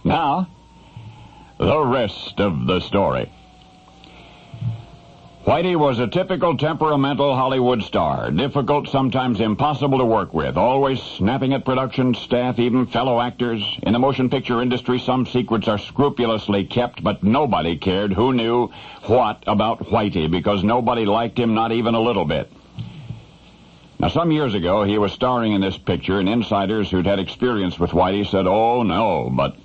Now, the rest of the story. Whitey was a typical temperamental Hollywood star, difficult, sometimes impossible to work with, always snapping at production staff, even fellow actors. In the motion picture industry, some secrets are scrupulously kept, but nobody cared who knew what about Whitey, because nobody liked him, not even a little bit. Now, some years ago, he was starring in this picture, and insiders who'd had experience with Whitey said, "Oh, no," but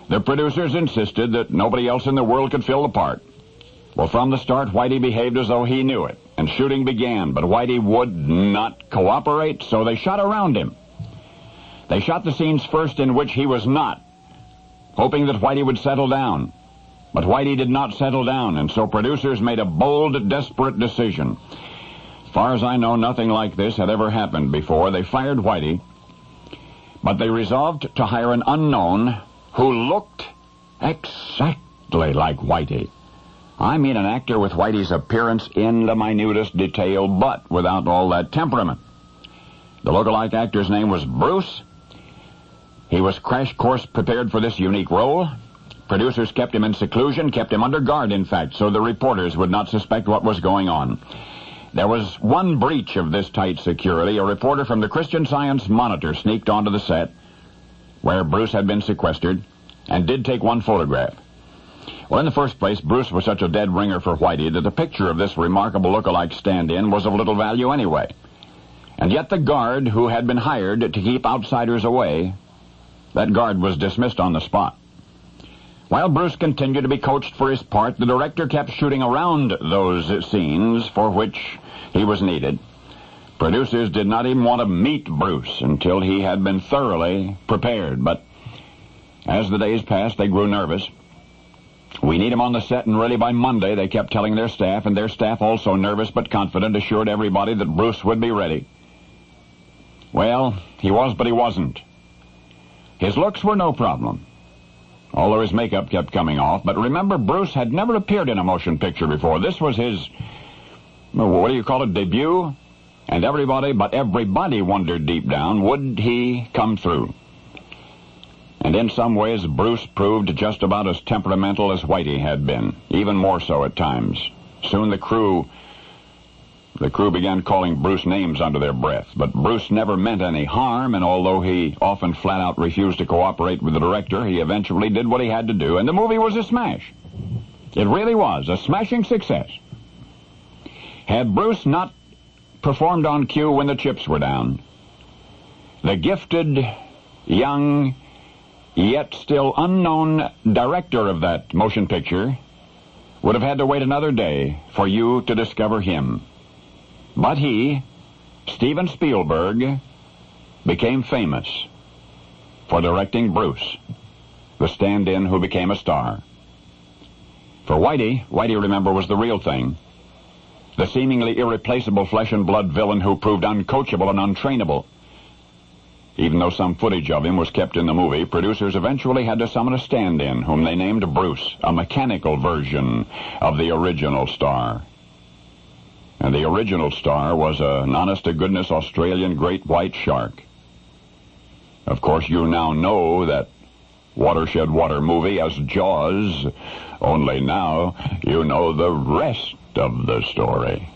the producers insisted that nobody else in the world could fill the part. Well, from the start, Whitey behaved as though he knew it, and shooting began, but Whitey would not cooperate, so they shot around him. They shot the scenes first in which he was not, hoping that Whitey would settle down. But Whitey did not settle down, and so producers made a bold, desperate decision. As far as I know, nothing like this had ever happened before. They fired Whitey, but they resolved to hire an unknown who looked exactly like Whitey. I mean an actor with Whitey's appearance in the minutest detail, but without all that temperament. The lookalike actor's name was Bruce. He was crash course prepared for this unique role. Producers kept him in seclusion, kept him under guard, in fact, so the reporters would not suspect what was going on. There was one breach of this tight security. A reporter from the Christian Science Monitor sneaked onto the set where Bruce had been sequestered and did take one photograph. Well, in the first place, Bruce was such a dead ringer for Whitey that the picture of this remarkable look-alike stand-in was of little value anyway. And yet the guard who had been hired to keep outsiders away, that guard was dismissed on the spot. While Bruce continued to be coached for his part, the director kept shooting around those scenes for which he was needed. Producers did not even want to meet Bruce until he had been thoroughly prepared, but as the days passed, they grew nervous. "We need him on the set and ready by Monday," they kept telling their staff, and their staff, also nervous but confident, assured everybody that Bruce would be ready. Well, he was, but he wasn't. His looks were no problem, although his makeup kept coming off. But remember, Bruce had never appeared in a motion picture before. This was his, what do you call it, debut? And everybody wondered deep down, would he come through? And in some ways, Bruce proved just about as temperamental as Whitey had been, even more so at times. Soon the crew began calling Bruce names under their breath, but Bruce never meant any harm, and although he often flat-out refused to cooperate with the director, he eventually did what he had to do, and the movie was a smash. It really was, a smashing success. Had Bruce not performed on cue when the chips were down, the gifted, young, yet still unknown director of that motion picture would have had to wait another day for you to discover him. But he, Steven Spielberg, became famous for directing Bruce, the stand-in who became a star. For Whitey, remember, was the real thing. The seemingly irreplaceable flesh-and-blood villain who proved uncoachable and untrainable. Even though some footage of him was kept in the movie, producers eventually had to summon a stand-in whom they named Bruce, a mechanical version of the original star. And the original star was an honest-to-goodness Australian great white shark. Of course, you now know that watershed water movie as Jaws, only now you know the rest of the story.